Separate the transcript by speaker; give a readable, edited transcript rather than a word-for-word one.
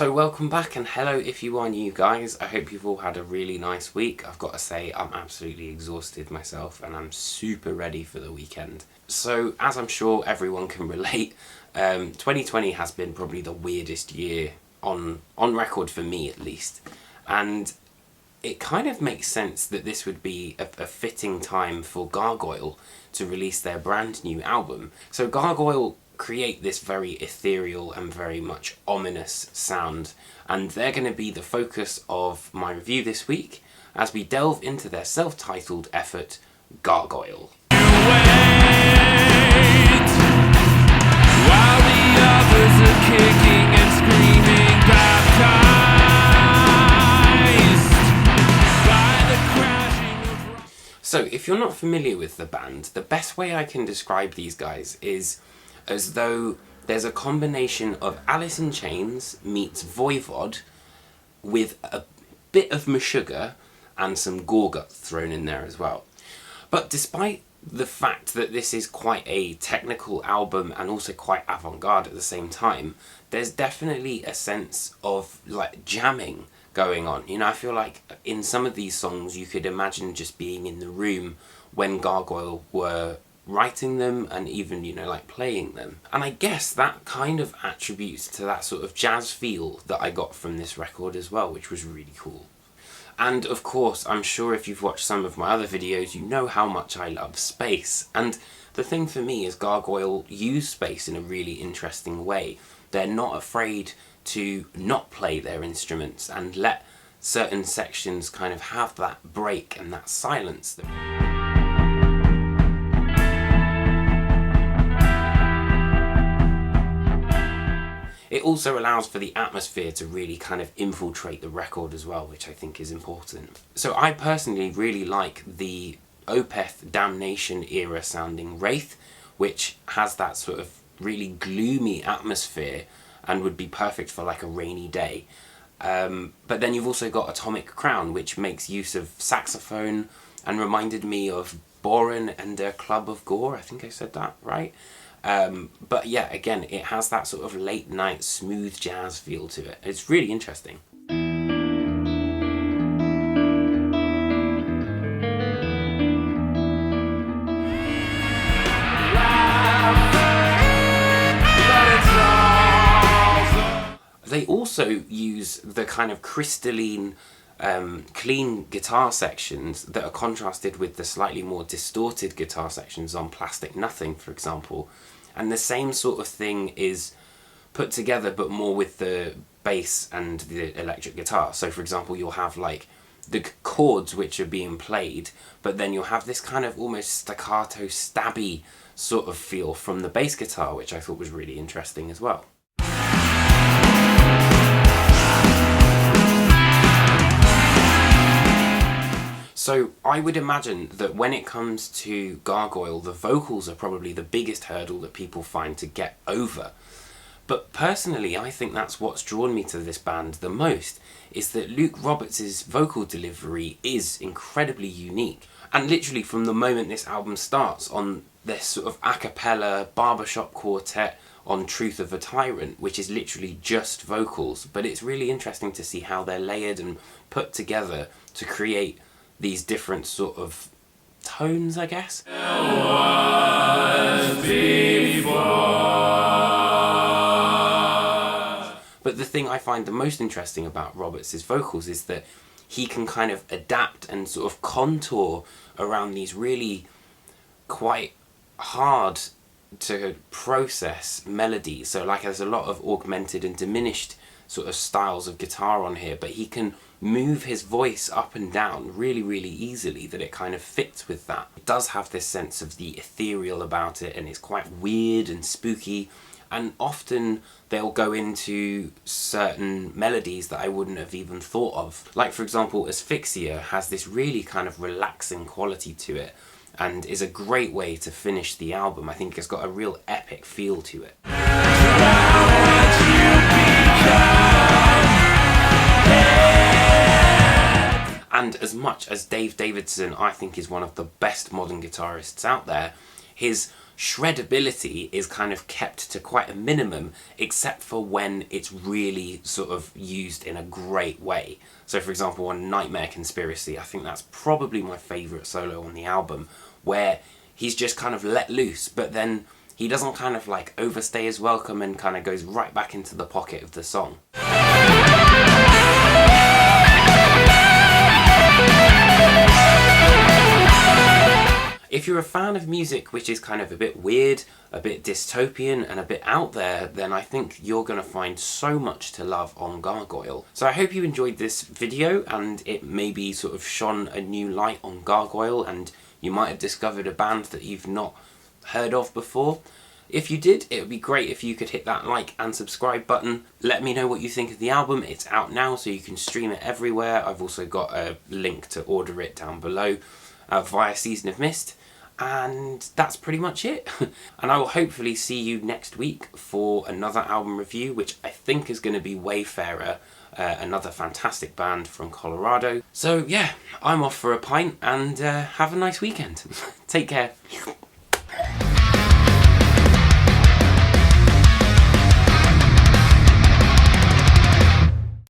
Speaker 1: So welcome back, and hello if you are new, guys. I hope you've all had a really nice week. I've got to say, I'm absolutely exhausted myself and I'm super ready for the weekend. So as I'm sure everyone can relate, 2020 has been probably the weirdest year on record for me, at least. And it kind of makes sense that this would be a fitting time for Gargoyl to release their brand new album. So Gargoyl create this very ethereal and very much ominous sound, and they're going to be the focus of my review this week as we delve into their self-titled effort, Gargoyl.
Speaker 2: While the others are kicking and screaming, baptized by the crashing of...
Speaker 1: So if you're not familiar with the band, the best way I can describe these guys is as though there's a combination of Alice in Chains meets Voivod with a bit of Meshuggah and some Gargoyl thrown in there as well. But despite the fact that this is quite a technical album and also quite avant-garde at the same time, there's definitely a sense of like jamming going on. You know, I feel like in some of these songs you could imagine just being in the room when Gargoyl were writing them and even, you know, like playing them. And I guess that kind of attributes to that sort of jazz feel that I got from this record as well, which was really cool. And of course, I'm sure if you've watched some of my other videos, you know how much I love space. And the thing for me is Gargoyl use space in a really interesting way. They're not afraid to not play their instruments and let certain sections kind of have that break and that silence. It also allows for the atmosphere to really kind of infiltrate the record as well, which I think is important. So I personally really like the Opeth Damnation era sounding Wraith, which has that sort of really gloomy atmosphere and would be perfect for like a rainy day. But then you've also got Atomic Crown, which makes use of saxophone and reminded me of Boren and their Club of Gore. I think I said that right. But yeah, again, it has that sort of late night smooth jazz feel to it. It's really interesting. They also use the kind of crystalline, clean guitar sections that are contrasted with the slightly more distorted guitar sections on Plastic Nothing, for example. And the same sort of thing is put together, but more with the bass and the electric guitar. So for example, you'll have like the chords which are being played, but then you'll have this kind of almost staccato, stabby sort of feel from the bass guitar, which I thought was really interesting as well. So I would imagine that when it comes to Gargoyl, the vocals are probably the biggest hurdle that people find to get over. But personally, I think that's what's drawn me to this band the most, is that Luke Roberts' vocal delivery is incredibly unique. And literally from the moment this album starts on this sort of a cappella barbershop quartet on Truth of a Tyrant, which is literally just vocals, but it's really interesting to see how they're layered and put together to create these different sort of tones, I guess. But the thing I find the most interesting about Roberts' vocals is that he can kind of adapt and sort of contour around these really quite hard to process melodies. So like there's a lot of augmented and diminished sort of styles of guitar on here, but he can move his voice up and down really, really easily, that it kind of fits with that. It does have this sense of the ethereal about it, and it's quite weird and spooky, and often they'll go into certain melodies that I wouldn't have even thought of. Like for example, Asphyxia has this really kind of relaxing quality to it, and is a great way to finish the album. I think it's got a real epic feel to it. And as much as Dave Davidson, I think, is one of the best modern guitarists out there, his shreddability is kind of kept to quite a minimum, except for when it's really sort of used in a great way. So for example, on Nightmare Conspiracy, I think that's probably my favourite solo on the album, where he's just kind of let loose, but then he doesn't kind of like overstay his welcome and kind of goes right back into the pocket of the song. If you're a fan of music which is kind of a bit weird, a bit dystopian and a bit out there, then I think you're going to find so much to love on Gargoyl. So I hope you enjoyed this video and it maybe sort of shone a new light on Gargoyl and you might have discovered a band that you've not heard of before. If you did, it would be great if you could hit that like and subscribe button. Let me know what you think of the album. It's out now, so you can stream it everywhere. I've also got a link to order it down below via Season of Mist. And that's pretty much it. And I will hopefully see you next week for another album review, which I think is going to be Wayfarer, another fantastic band from Colorado. So yeah, I'm off for a pint and have a nice weekend. Take care.